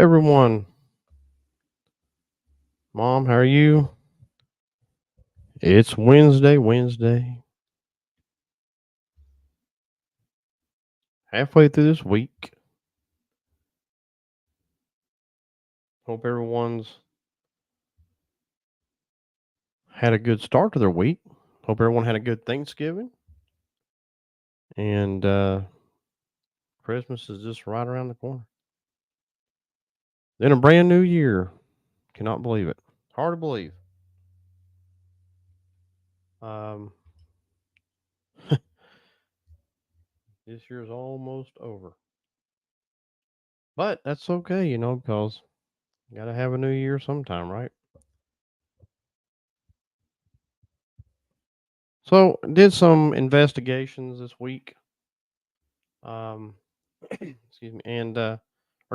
everyone. Mom, how are you? It's Wednesday. Halfway through this week. Hope everyone's had a good start to their week. Hope everyone had a good Thanksgiving. And Christmas is just right around the corner. Then a brand new year. Cannot believe it. Hard to believe. Um, this year's almost over. But that's okay, because you got to have a new year sometime, right? So, did some investigations this week. Um, excuse me, and or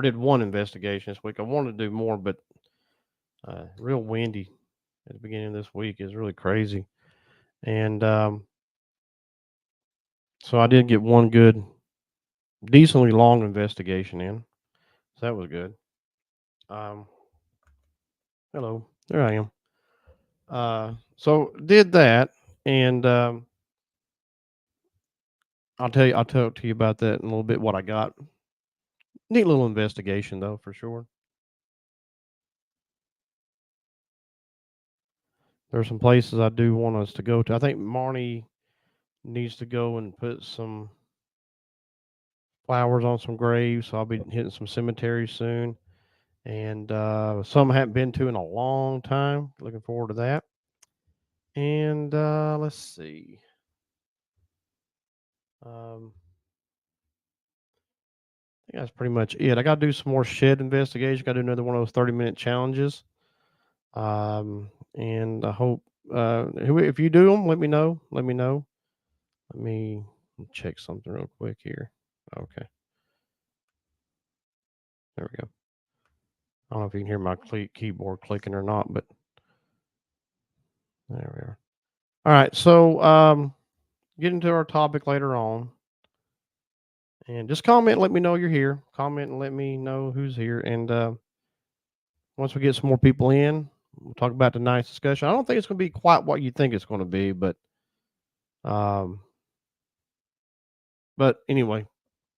did one investigation this week. I wanted to do more, but real windy at the beginning of this week is really crazy. And so I did get one good, decently long investigation in. So that was good. Um, hello, there I am. So did that, and I'll talk to you about that in a little bit. What I got. Neat little investigation though, for sure. There's some places I do want us to go to. I think Marnie needs to go and put some flowers on some graves. So I'll be hitting some cemeteries soon, and some I haven't been to in a long time. Looking forward to that. And let's see. I think that's pretty much it. I got to do some more shed investigation. Got to do another one of those 30-minute challenges. And I hope if you do them, let me know. Let me know. Let me check something real quick here. Okay, there we go. I don't know if you can hear my keyboard clicking or not, but there we are. All right, so get into our topic later on, and just comment. Let me know you're here. Comment and let me know who's here. And once we get some more people in, we'll talk about tonight's discussion. I don't think it's going to be quite what you think it's going to be, um, but anyway,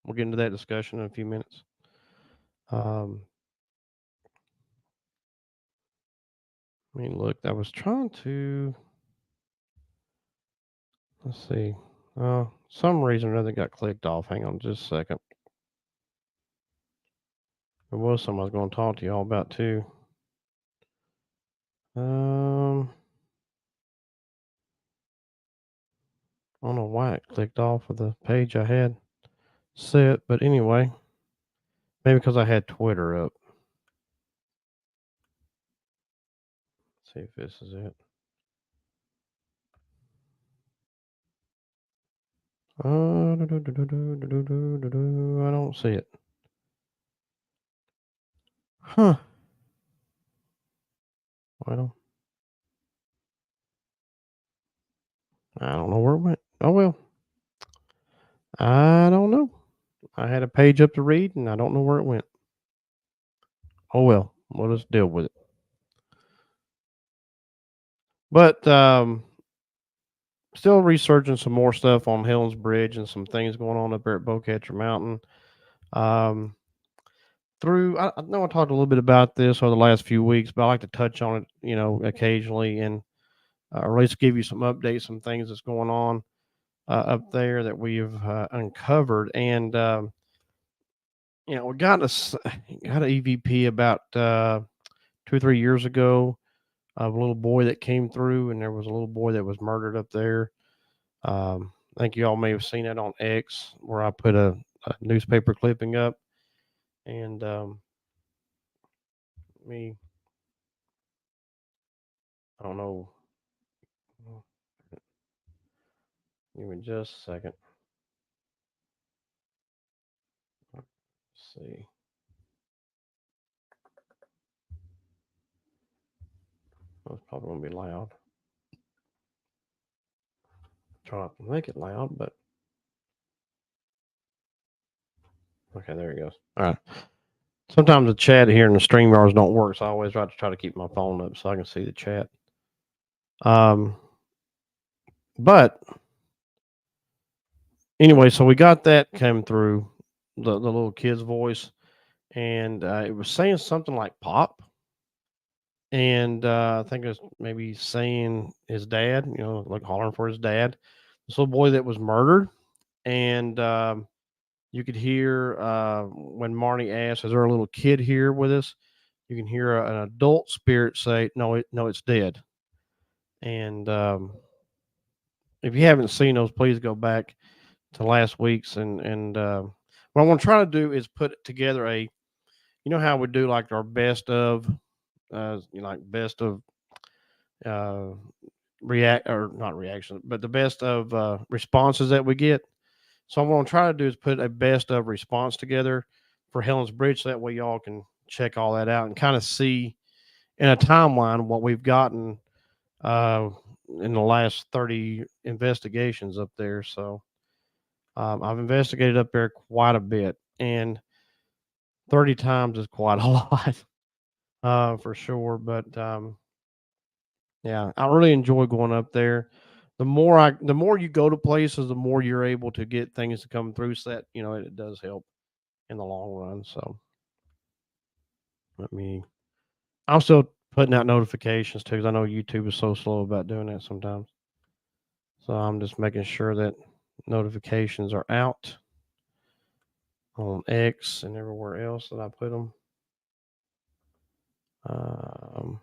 we'll get into that discussion in a few minutes. Um, I mean, look, I was trying to. Let's see. Some reason or another got clicked off. Hang on just a second. There was something I was going to talk to you all about too. Um, I don't know why it clicked off of the page I had set, but anyway, maybe because I had Twitter up. Let's see if this is it. I don't see it. Huh. Well, I don't know where it went. Oh well. I don't know. I had a page up to read and I don't know where it went. Oh well. We'll just deal with it. But still researching some more stuff on Helen's Bridge and some things going on up there at Bowcatcher Mountain. Um, I know I talked a little bit about this over the last few weeks, but I like to touch on it, occasionally, and or at least give you some updates, some things that's going on up there that we've uncovered. And we got an EVP about 2 or 3 years ago of a little boy that came through, and there was a little boy that was murdered up there. I think you all may have seen that on X, where I put a newspaper clipping up, and me, I don't know. Give me just a second. Let's see. That's probably gonna be loud. Try not to make it loud, but okay, there he goes. All right. Sometimes the chat here in the StreamYards don't work, so I always try to keep my phone up so I can see the chat. But anyway, so we got that came through the little kid's voice, and it was saying something like "pop," and I think it was maybe saying his dad, like hollering for his dad. This little boy that was murdered, and you could hear when Marnie asked, "Is there a little kid here with us?" You can hear an adult spirit say, "No, no, it's dead." And if you haven't seen those, please go back to last week's. And what I want to try to do is put together how we do like our best of, like best of uh, react or not reaction, but the best of responses that we get. So what I'm trying to do is put a best of response together for Helen's Bridge. So that way y'all can check all that out and kind of see in a timeline what we've gotten uh, in the last 30 investigations up there. So I've investigated up there quite a bit, and 30 times is quite a lot for sure. But yeah, I really enjoy going up there. The more you go to places, the more you're able to get things to come through. So that it does help in the long run. So let me. I'm still putting out notifications too, because I know YouTube is so slow about doing that sometimes. So I'm just making sure that notifications are out on X and everywhere else that I put them. Um,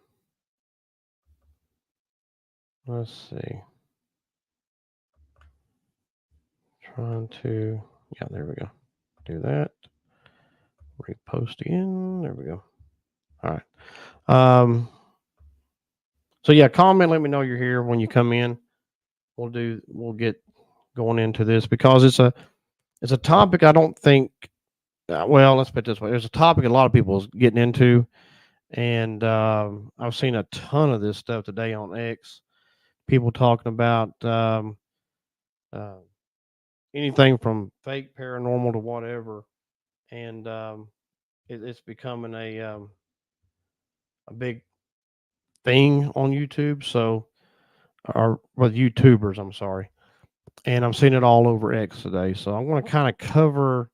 let's see. Trying to, yeah, there we go. Do that. Repost again. There we go. All right. So yeah, comment. Let me know you're here when you come in. We'll get going into this because it's a topic I don't think. Well, let's put it this way. There's a topic a lot of people is getting into, and I've seen a ton of this stuff today on X. People talking about uh, anything from fake paranormal to whatever, and it's becoming a big thing on YouTube. So, or with YouTubers, I'm sorry, and I'm seeing it all over X today. So I want to kind of cover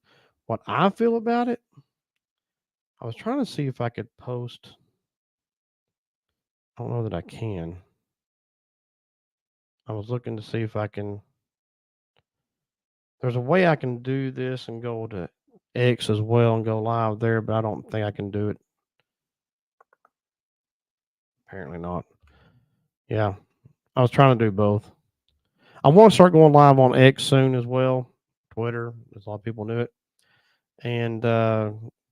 what I feel about it. I was trying to see if I could post. I don't know that I can. I was looking to see if I can. There's a way I can do this and go to X as well and go live there, but I don't think I can do it. Apparently not. Yeah, I was trying to do both. I want to start going live on X soon as well. Twitter, as a lot of people knew it, and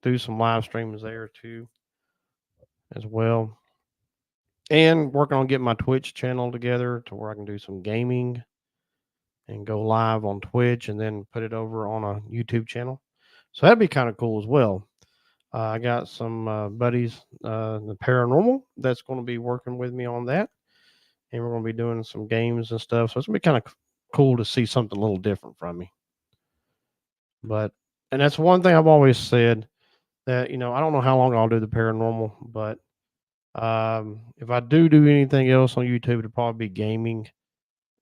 do some live streams there too, as well. And working on getting my Twitch channel together to where I can do some gaming and go live on Twitch and then put it over on a YouTube channel. So that'd be kind of cool as well. I got some buddies, the paranormal, that's going to be working with me on that, and we're going to be doing some games and stuff. So it's going to be kind of cool to see something a little different from me. But and that's one thing I've always said that I don't know how long I'll do the paranormal, but if I do anything else on YouTube, it'll probably be gaming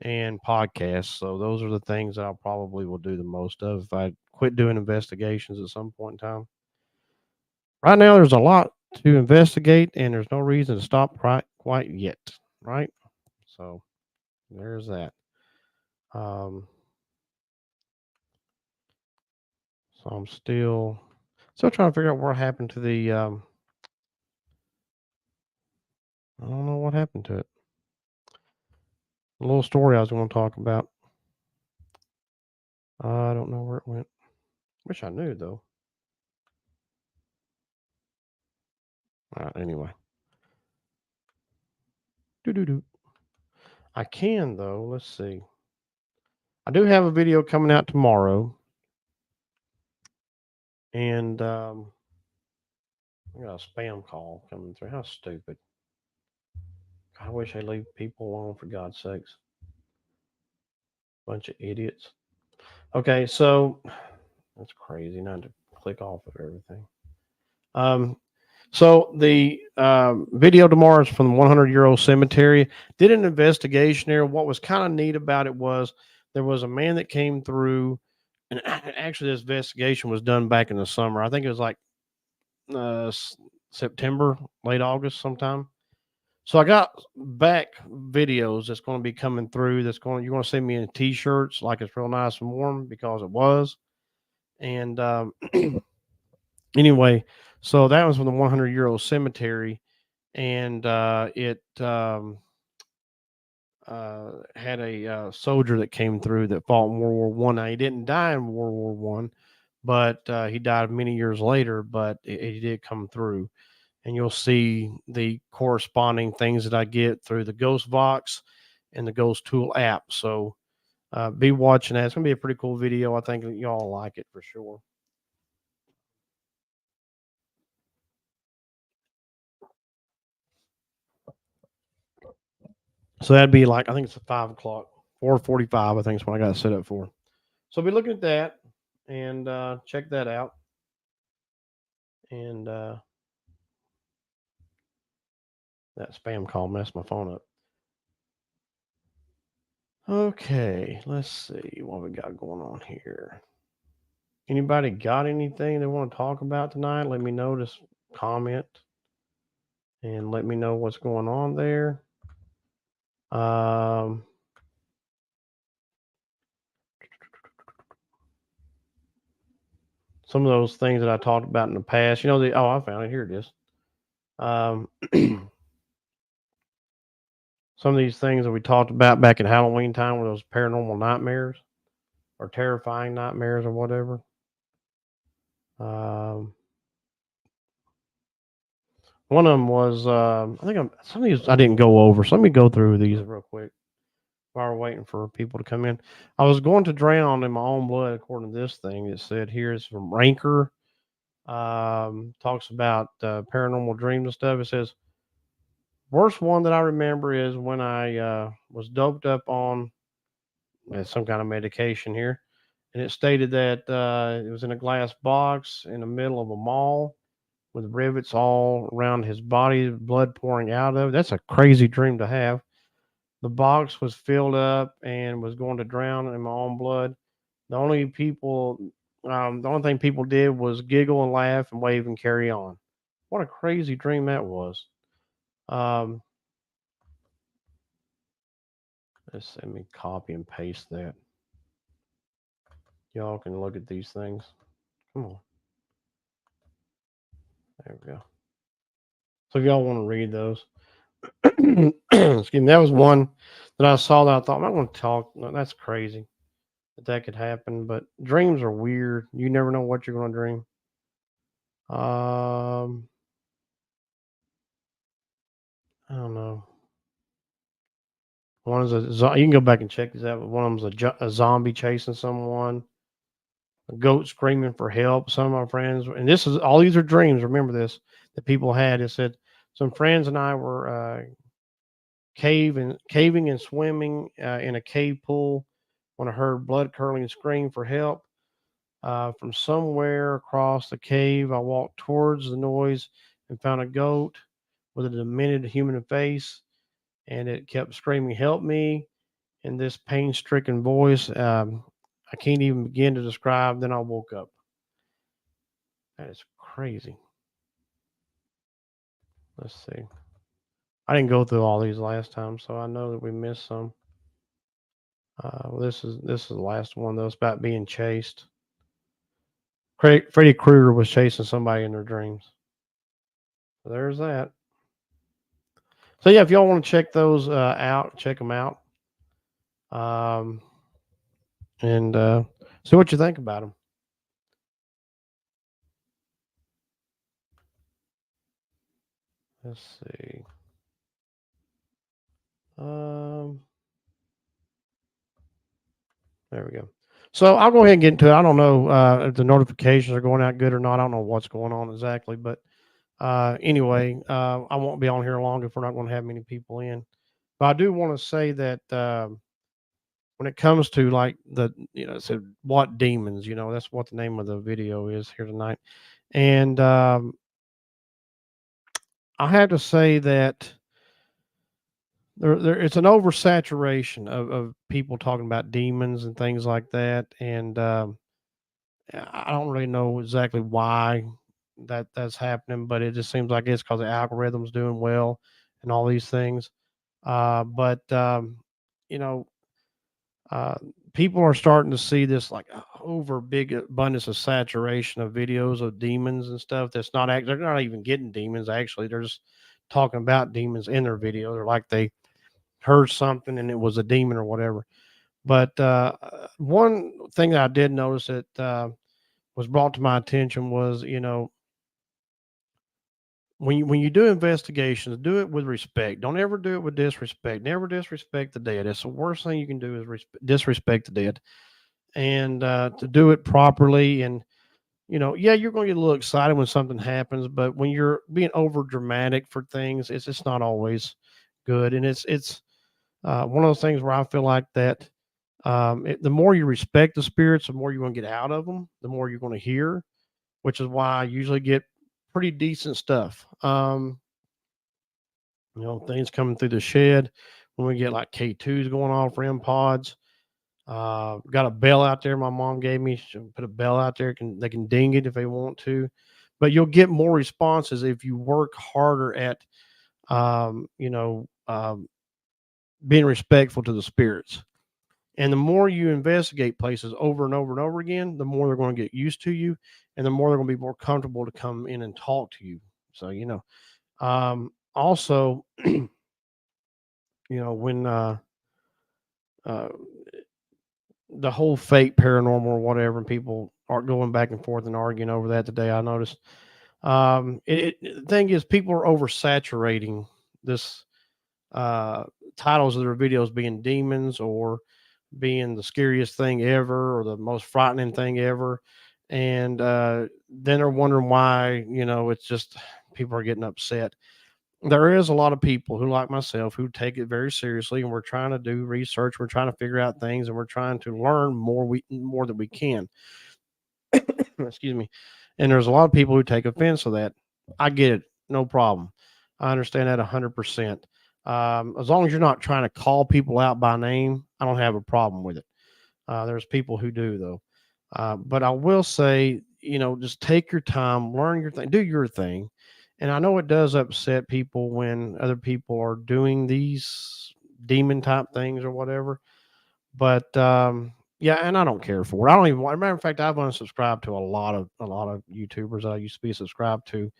and podcasts. So those are the things that I probably will do the most of if I quit doing investigations at some point in time. Right now, there's a lot to investigate, and there's no reason to stop quite yet. Right. So there's that. Um, so I'm still trying to figure out what happened to the. I don't know what happened to it. A little story I was going to talk about. I don't know where it went. Wish I knew though. All right. Anyway. Do do do. I can though. Let's see. I do have a video coming out tomorrow, and I got a spam call coming through. How stupid! I wish they leave people alone for God's sakes. Bunch of idiots. Okay, so that's crazy. Not to click off of everything. Um, so the video tomorrow is from the 100-year-old cemetery. Did an investigation there. What was kind of neat about it was there was a man that came through, and actually this investigation was done back in the summer. I think it was like September, late August, sometime. So I got back videos that's going to be coming through. You're going to see me in t-shirts, like it's real nice and warm because it was. And anyway, so that was from the 100-year-old cemetery, and it had a soldier that came through that fought in World War One. Now he didn't die in World War One, but he died many years later. But he did come through, and you'll see the corresponding things that I get through the Ghost Vox and the Ghost Tool app. So be watching that. It's gonna be a pretty cool video. I think y'all like it for sure. So that'd be like, I think it's 5 o'clock, 4:45. I think is what I got it set up for. So be looking at that and check that out. And that spam call messed my phone up. Okay, let's see what we got going on here. Anybody got anything they want to talk about tonight? Let me know. Just comment and let me know what's going on there. Um, some of those things that I talked about in the past, I found it. Here it is. Some of these things that we talked about back at Halloween time were those paranormal nightmares or terrifying nightmares or whatever. Um, one of them was, some of these I didn't go over. So let me go through these real quick while we're waiting for people to come in. I was going to drown in my own blood, according to this thing. It said here it's from Ranker. Talks about paranormal dreams and stuff. It says, worst one that I remember is when I was doped up on some kind of medication here. And it stated that it was in a glass box in the middle of a mall with rivets all around his body, blood pouring out of it. That's a crazy dream to have. The box was filled up and was going to drown in my own blood. The only thing people did was giggle and laugh and wave and carry on. What a crazy dream that was. Um, let me copy and paste that. Y'all can look at these things. Come on. There we go. So if y'all want to read those, excuse me, that was one that I saw that I thought, I'm not going to talk. No, that's crazy that could happen. But dreams are weird. You never know what you're going to dream. I don't know. One is you can go back and check this out. But one of them's a zombie chasing someone. A goat screaming for help. Some of my friends, and all these are dreams. Remember this that people had. It said some friends and I were caving and swimming in a cave pool when I heard blood curdling scream for help. From somewhere across the cave, I walked towards the noise and found a goat with a demented human face, and it kept screaming, "Help me!" in this pain stricken voice. I can't even begin to describe. Then I woke up. That is crazy. Let's see. I didn't go through all these last time, so I know that we missed some. Well, this is the last one though. It's about being chased. Freddy Krueger was chasing somebody in their dreams. So there's that. So yeah, if y'all want to check those out, check them out, um, and see what you think about them. Let's see. Um, there we go. So I'll go ahead and get into it. I don't know if the notifications are going out good or not. I don't know what's going on exactly, but anyway, I won't be on here long if we're not going to have many people in. But I do want to say that when it comes to like so what demons, that's what the name of the video is here tonight. And I have to say that it's an oversaturation of people talking about demons and things like that, and I don't really know exactly why that's happening, but it just seems like it's because the algorithm's doing well and all these things. But you know, uh, people are starting to see this like over big abundance of saturation of videos of demons and stuff. That's not they're not even getting demons. Actually, they're just talking about demons in their videos, or like they heard something and it was a demon or whatever. But one thing that I did notice that was brought to my attention was, when you do investigations, do it with respect. Don't ever do it with disrespect. Never disrespect the dead. It's the worst thing you can do is disrespect the dead. And to do it properly, and yeah, you're going to get a little excited when something happens, but when you're being over dramatic for things, it's just not always good. And it's one of those things where I feel like that the more you respect the spirits, the more you're going to get out of them, the more you're going to hear, which is why I usually get pretty decent stuff. Things coming through the shed when we get like K2s going off, REM pods. Got a bell out there my mom gave me. She put a bell out there. They can ding it if they want to, but you'll get more responses if you work harder at, um, you know, um, being respectful to the spirits. And the more you investigate places over and over and over again, the more they're going to get used to you, and the more they're going to be more comfortable to come in and talk to you. So, also, when uh, the whole fake paranormal or whatever, and people are going back and forth and arguing over that today, I noticed. The thing is, people are oversaturating this uh, titles of their videos being demons or being the scariest thing ever or the most frightening thing ever. And then they're wondering why, it's just people are getting upset. There is a lot of people who, like myself, who take it very seriously, and we're trying to do research. We're trying to figure out things, and we're trying to learn more than we can. Excuse me. And there's a lot of people who take offense to that. I get it, no problem. I understand that 100%. As long as you're not trying to call people out by name, I don't have a problem with it. There's people who do though. But I will say, just take your time, learn your thing, do your thing. And I know it does upset people when other people are doing these demon type things or whatever. But yeah, and I don't care for it. I don't even. Matter of fact, I've unsubscribed to a lot of YouTubers I used to be subscribed to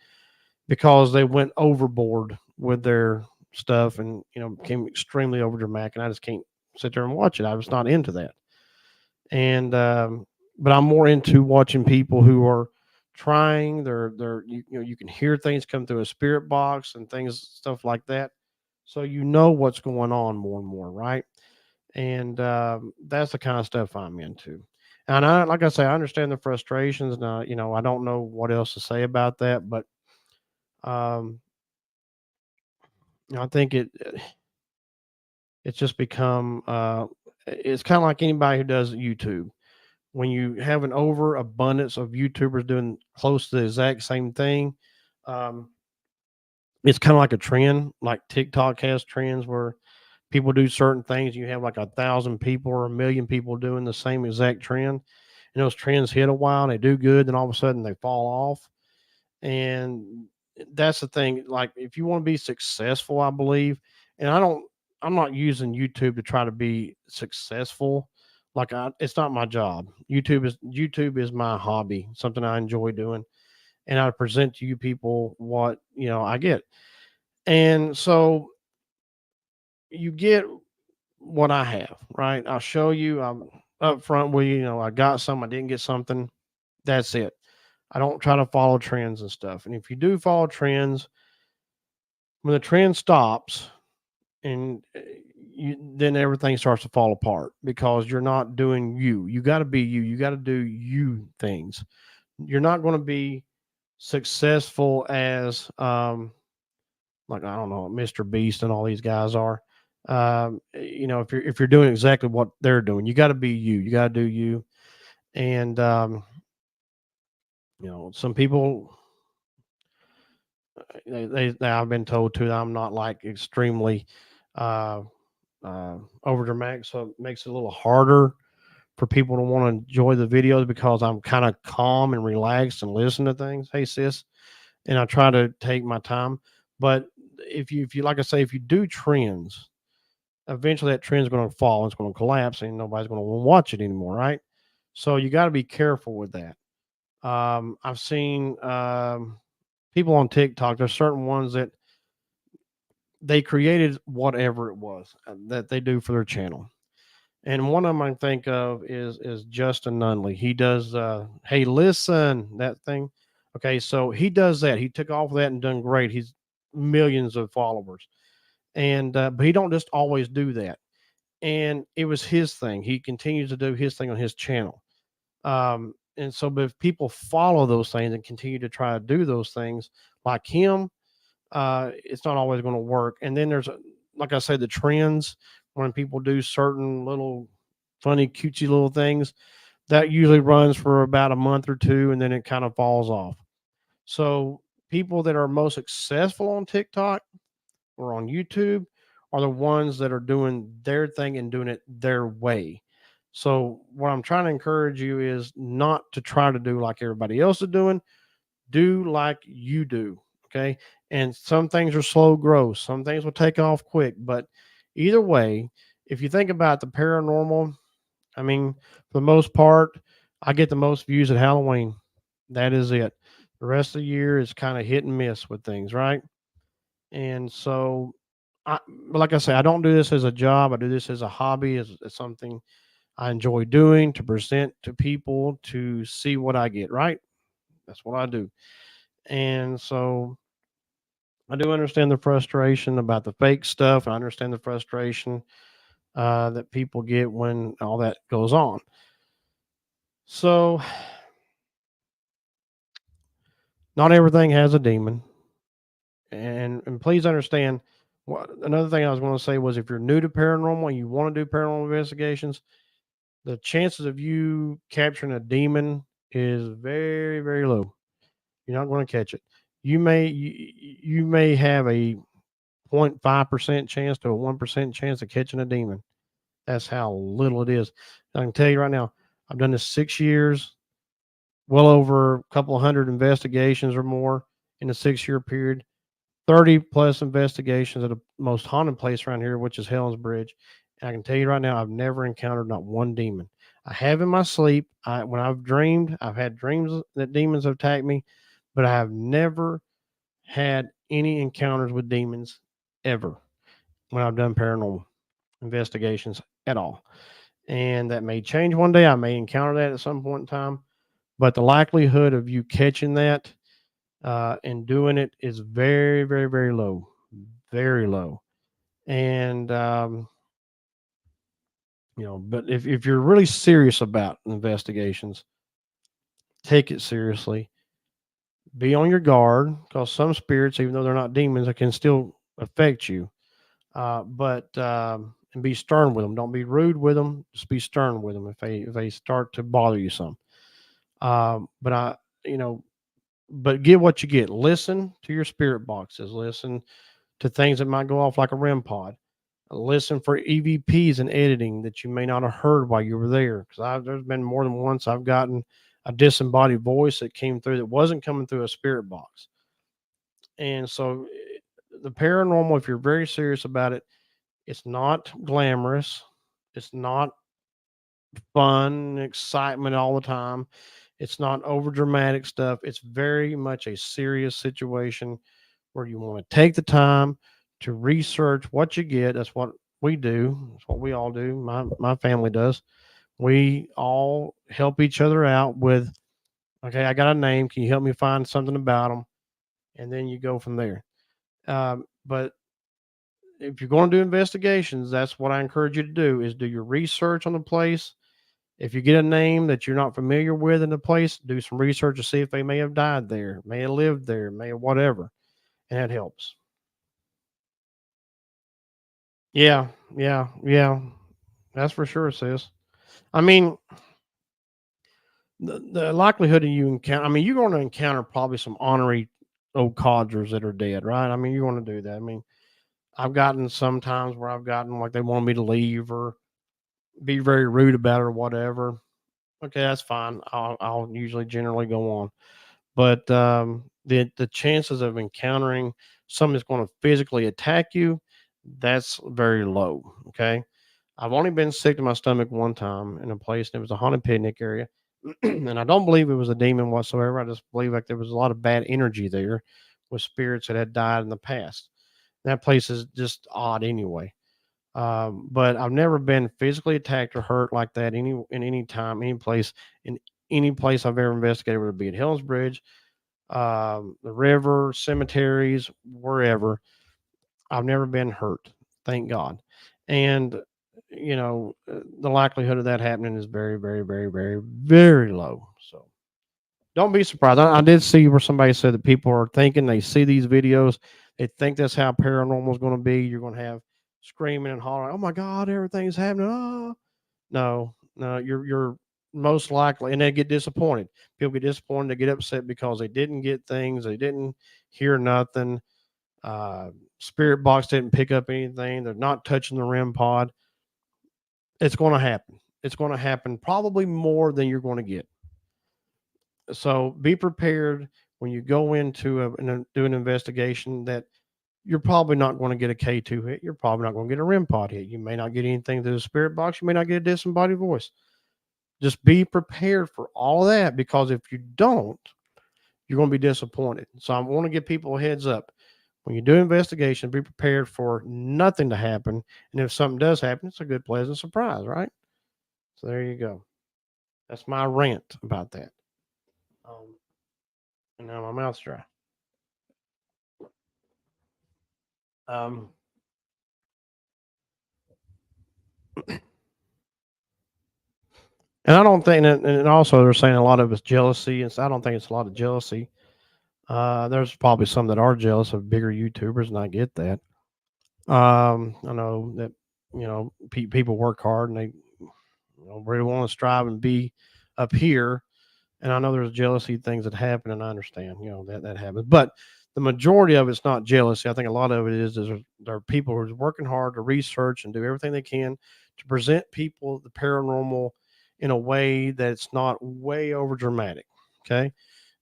because they went overboard with their stuff and became extremely overdramatic, and I just can't sit there and watch it. I was not into that. And but I'm more into watching people who are trying. You can hear things come through a spirit box and things stuff like that, so what's going on more and more, right? And that's the kind of stuff I'm into. And like I say, I understand the frustrations. And I don't know what else to say about that, but um, I think it's just become it's kind of like anybody who does YouTube. When you have an overabundance of YouTubers doing close to the exact same thing, um, it's kind of like a trend. Like TikTok has trends where people do certain things. You have like 1,000 people or 1,000,000 people doing the same exact trend, and those trends hit a while and they do good, then all of a sudden they fall off. And that's the thing. Like if you want to be successful, I believe, and I'm not using YouTube to try to be successful. Like it's not my job. YouTube is my hobby, something I enjoy doing, and I present to you people what I get. And so you get what I have, right? I'll show you. I'm up front with you. I got some. I didn't get something. That's it. I don't try to follow trends and stuff. And if you do follow trends, when the trend stops and then everything starts to fall apart because you're not doing you. You got to be you. You got to do you things. You're not going to be successful as like I don't know, Mr. Beast and all these guys are. If you're doing exactly what they're doing, you got to be you. You got to do you. And some people I've been told too that I'm not like extremely uh, over dramatic, so it makes it a little harder for people to want to enjoy the videos because I'm kind of calm and relaxed and listen to things. Hey, sis, and I try to take my time. But if you like I say, if you do trends, eventually that trend's going to fall. It's going to collapse, and nobody's going to watch it anymore, right? So you got to be careful with that. I've seen people on TikTok. There's certain ones that they created whatever it was that they do for their channel. And one of them I think of is Justin Nunley. He does hey listen that thing. Okay, so he does that. He took off of that and done great. He's millions of followers. And but he don't just always do that. And it was his thing. He continues to do his thing on his channel. And so but if people follow those things and continue to try to do those things like him, it's not always going to work. And then there's, like I said, the trends when people do certain little funny, cutesy little things that usually runs for about a month or two, and then it kind of falls off. So people that are most successful on TikTok or on YouTube are the ones that are doing their thing and doing it their way. So what I'm trying to encourage you is not to try to do like everybody else is doing, do like you do. Okay. And some things are slow growth, some things will take off quick. But either way, if you think about the paranormal, I mean, for the most part, I get the most views at Halloween. That is it. The rest of the year is kind of hit and miss with things, right? And so, like I say, I don't do this as a job. I do this as a hobby, as something I enjoy doing to present to people to see what I get, right? That's what I do. And so I do understand the frustration about the fake stuff. I understand the frustration that people get when all that goes on. So, not everything has a demon, and please understand. What another thing I was going to say was, if you're new to paranormal and you want to do paranormal investigations, the chances of you capturing a demon is very very low. You're not going to catch it. You may have a 0.5% chance to a 1% chance of catching a demon. That's how little it is. I can tell you right now, I've done this 6 years, well over a couple of hundred investigations or more in a 6 year period, 30 plus investigations at the most haunted place around here, which is Hell's Bridge. And I can tell you right now, I've never encountered not one demon. I have in my sleep. When I've dreamed, I've had dreams that demons have attacked me, but I have never had any encounters with demons ever when I've done paranormal investigations at all. And that may change one day. I may encounter that at some point in time, but the likelihood of you catching that and doing it is very, very, very low, very low. And but if you're really serious about investigations, take it seriously. Be on your guard because some spirits, even though they're not demons, they can still affect you. But and be stern with them. Don't be rude with them. Just be stern with them if they start to bother you some. But you know, but get what you get. Listen to your spirit boxes. Listen to things that might go off like a REM pod. Listen for EVPs and editing that you may not have heard while you were there. Because there's been more than once I've gotten a disembodied voice that came through that wasn't coming through a spirit box. And so, the paranormal, if you're very serious about it, it's not glamorous. It's not fun, excitement all the time. It's not over dramatic stuff. It's very much a serious situation where you want to take the time to research what you get. That's what we do. That's what we all do. My family does. We all help each other out with, okay, I got a name. Can you help me find something about them? And then you go from there. But if you're going to do investigations, that's what I encourage you to do is do your research on the place. If you get a name that you're not familiar with in the place, do some research to see if they may have died there, may have lived there, may have whatever. And that helps. Yeah, yeah, yeah. That's for sure, sis. I mean, the likelihood of you encounter, I mean, you're going to encounter probably some honorary old codgers that are dead, right? I mean, you want to do that. I mean, I've gotten sometimes where I've gotten like they want me to leave or be very rude about it or whatever. Okay, that's fine. I'll usually generally go on. But the chances of encountering something that's going to physically attack you, that's very low. Okay, I've only been sick to my stomach one time in a place, and it was a haunted picnic area. And I don't believe it was a demon whatsoever. I just believe like there was a lot of bad energy there with spirits that had died in the past. That place is just odd anyway. But I've never been physically attacked or hurt like that in any time, in any place I've ever investigated, whether it be at Hell's Bridge, the river, cemeteries, wherever. I've never been hurt, thank God. And the likelihood of that happening is very, very, very, very, very low. So don't be surprised. I did see where somebody said that people are thinking they see these videos, they think that's how paranormal is going to be. You're going to have screaming and hollering, "Oh my God, everything's happening!" Oh, no, no, you're most likely, and they get disappointed. People get disappointed, they get upset because they didn't get things, they didn't hear nothing. Uh, Spirit box didn't pick up anything. They're not touching the REM pod. It's going to happen. It's going to happen probably more than you're going to get. So be prepared when you go into do an investigation that you're probably not going to get a K2 hit. You're probably not going to get a REM pod hit. You may not get anything through the spirit box. You may not get a disembodied voice. Just be prepared for all of that, because if you don't, you're going to be disappointed. So I want to give people a heads up. When you do investigation, be prepared for nothing to happen. And if something does happen, it's a good, pleasant surprise, right? So there you go. That's my rant about that. And now my mouth's dry. Um, and I don't think, and also they're saying a lot of it's jealousy, and so I don't think it's a lot of jealousy. There's probably some that are jealous of bigger YouTubers, and I get that. I know that people work hard and they really want to strive and be up here, and I know there's jealousy things that happen, and I understand that happens, but the majority of it's not jealousy. I think a lot of it is there are people who are working hard to research and do everything they can to present people the paranormal in a way that's not way over dramatic. Okay,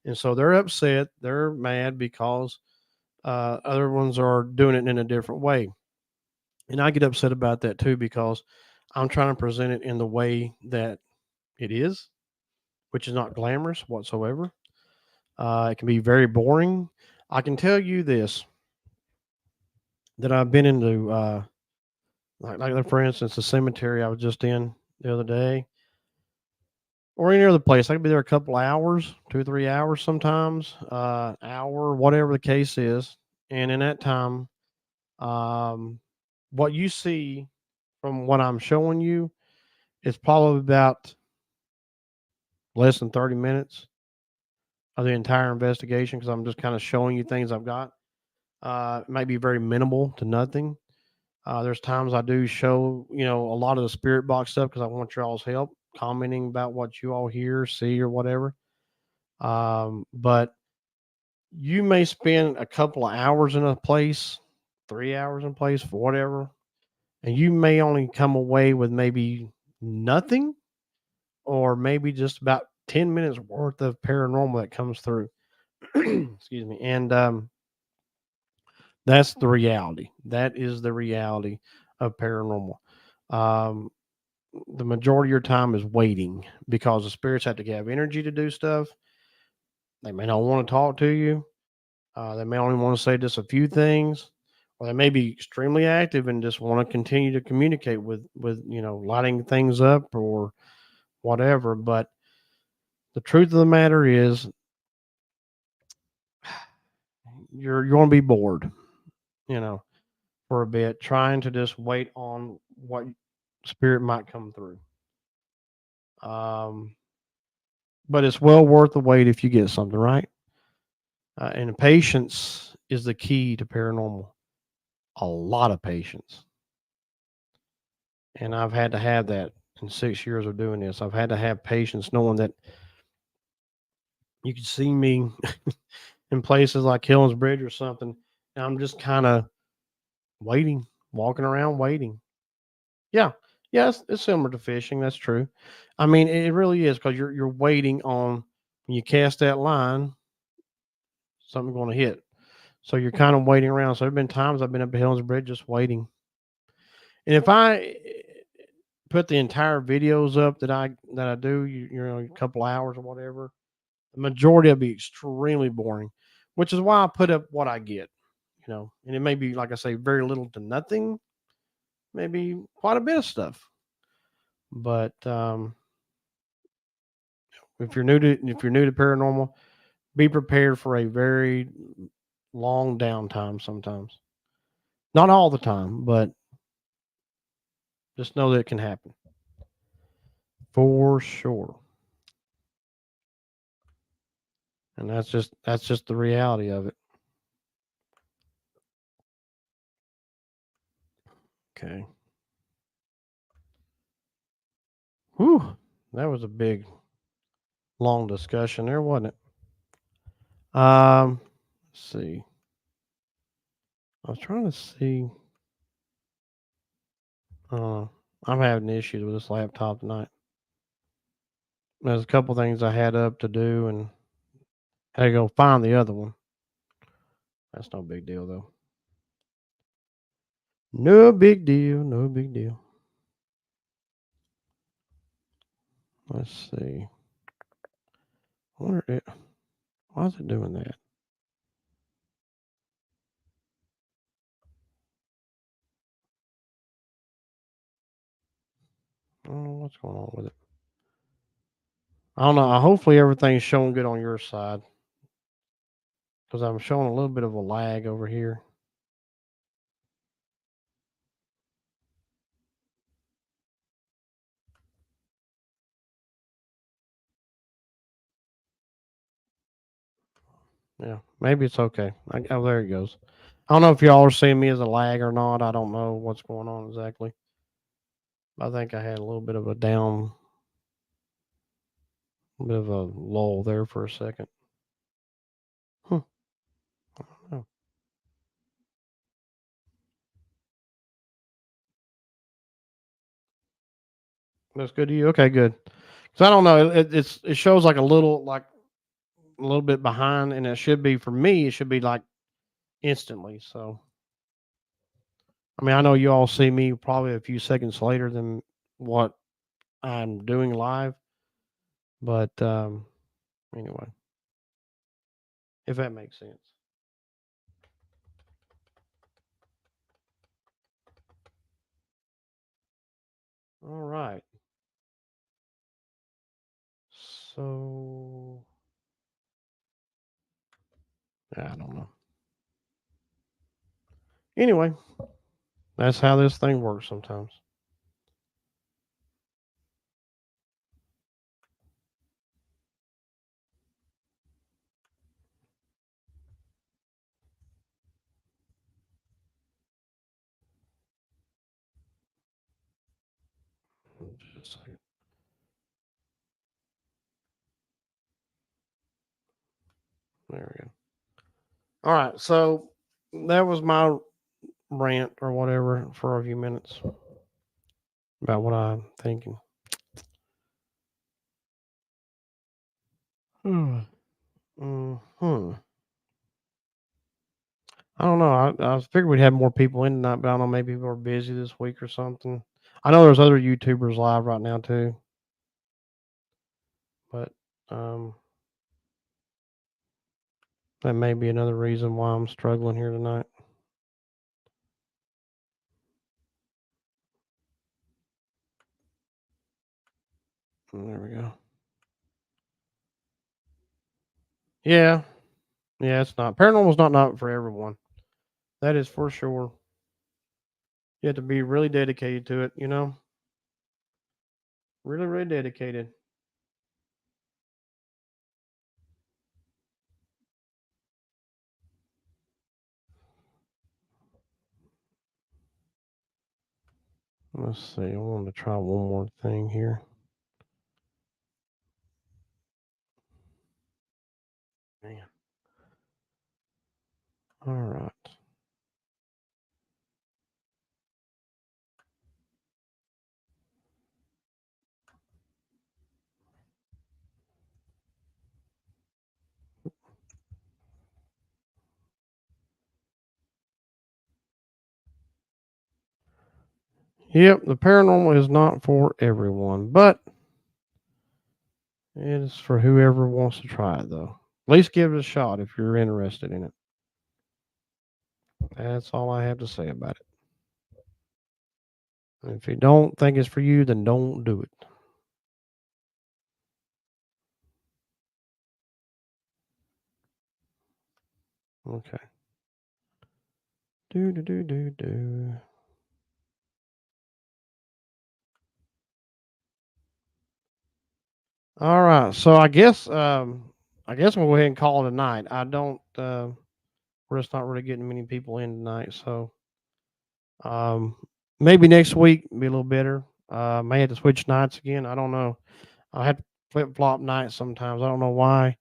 and so they're upset, they're mad because other ones are doing it in a different way, and I get upset about that too, because I'm trying to present it in the way that it is, which is not glamorous whatsoever. It can be very boring. I can tell you this, that I've been into, like for instance, the cemetery I was just in the other day, or any other place. I could be there a couple hours, 2 or 3 hours sometimes, hour, whatever the case is. And in that time, um, what you see from what I'm showing you is probably about less than 30 minutes of the entire investigation, because I'm just kind of showing you things I've got. It might be very minimal to nothing. There's times I do show, a lot of the spirit box stuff because I want y'all's help commenting about what you all hear, see, or whatever. But you may spend a couple of hours in a place, 3 hours in a place, for whatever, and you may only come away with maybe nothing, or maybe just about 10 minutes worth of paranormal that comes through. Excuse me. And that's the reality. That is the reality of paranormal. Um, the majority of your time is waiting, because the spirits have to have energy to do stuff. They may not want to talk to you. They may only want to say just a few things, or they may be extremely active and just want to continue to communicate with lighting things up or whatever. But the truth of the matter is, you're going to be bored, you know, for a bit, trying to just wait on what spirit might come through. Um, but it's well worth the wait if you get something right. And patience is the key to paranormal. A lot of patience. And I've had to have that in 6 years of doing this. I've had to have patience knowing that you can see me in places like Hill's Bridge or something, and I'm just kind of waiting, walking around waiting. Yeah, yeah, it's similar to fishing. That's true. I mean, it really is because you're waiting on when you cast that line, something's going to hit. So you're kind of waiting around. So there've been times I've been up at Hill's Bridge just waiting. And if I put the entire videos up that I do, you know, a couple hours or whatever, the majority will be extremely boring, which is why I put up what I get. You know, and it may be like I say, very little to nothing, maybe quite a bit of stuff. But if you're new to paranormal, be prepared for a very long downtime sometimes. Not all the time, but just know that it can happen for sure. And that's just the reality of it. Okay. Whew. That was a big long discussion there, wasn't it? Let's see. I was trying to see. Uh, I'm having issues with this laptop tonight. There's a couple things I had up to do and had to go find the other one. That's no big deal though. No big deal. No big deal. Let's see. I wonder why is it doing that? I don't know what's going on with it. I don't know. Hopefully everything's showing good on your side because I'm showing a little bit of a lag over here. Yeah, maybe it's okay. Oh, there it goes. I don't know if y'all are seeing me as a lag or not. I don't know what's going on exactly. I think I had a little bit of a down, a bit of a lull there for a second. Hmm. Oh, that's good to you. Okay, good. Because I don't know, it shows like a little bit behind, and it should be for me. It should be like instantly. So I mean, I know you all see me probably a few seconds later than what I'm doing live, but anyway, if that makes sense. All right. So yeah, I don't know. Anyway, that's how this thing works sometimes. Just a second. There we go. All right. So that was my rant or whatever for a few minutes about what I'm thinking. Hmm. I don't know. I figured we'd have more people in tonight, but I don't know. Maybe people are busy this week or something. I know there's other YouTubers live right now too, but um, that may be another reason why I'm struggling here tonight. There we go. Yeah, yeah. It's not paranormal's not for everyone. That is for sure. You have to be really dedicated to it. You know, really, really dedicated. Let's see. I wanted to try one more thing here. Man. All right. Yep, the paranormal is not for everyone, but it is for whoever wants to try it, though. At least give it a shot if you're interested in it. That's all I have to say about it. If you don't think it's for you, then don't do it. Okay. Do do do do do. All right. So I guess we'll go ahead and call it a night. I don't we're just not really getting many people in tonight, so um maybe next week be a little better. May have to switch nights again. I don't know. I have to flip flop nights sometimes. I don't know why,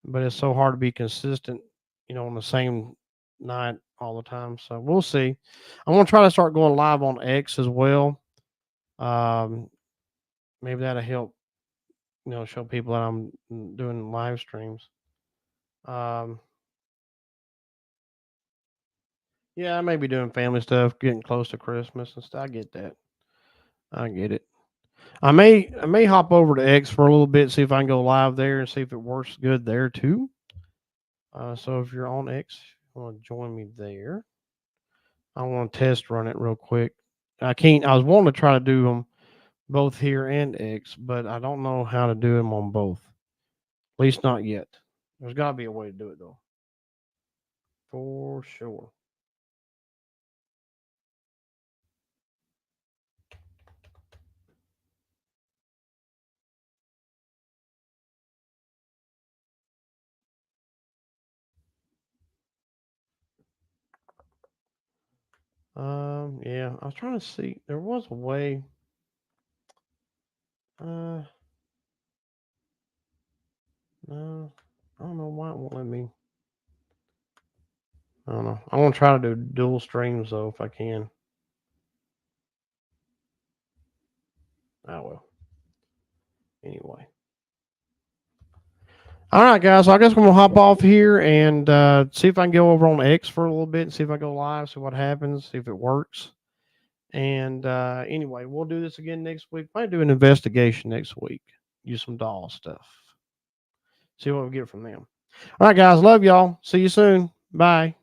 but it's so hard to be consistent, on the same night all the time. So we'll see. I'm gonna try to start going live on X as well. Um, Maybe that'll help, show people that I'm doing live streams. Um, yeah, I may be doing family stuff, getting close to Christmas and stuff. I get that. I get it. I may hop over to X for a little bit, see if I can go live there and see if it works good there too. So if you're on X, you want to join me there. I want to test run it real quick. I can't. I was wanting to try to do them both here and X, but I don't know how to do them on both. At least not yet. There's got to be a way to do it though, for sure. Yeah, I was trying to see. There was a way. Uh, no, I don't know why it won't let me. I don't know. I want to try to do dual streams though if I can. Oh well. Anyway. All right, guys. So I guess we're gonna hop off here and see if I can go over on X for a little bit and see if I go live, see what happens, see if it works. And anyway, we'll do this again next week. Might do an investigation next week. Use some doll stuff. See what we get from them. All right, guys. Love y'all. See you soon. Bye.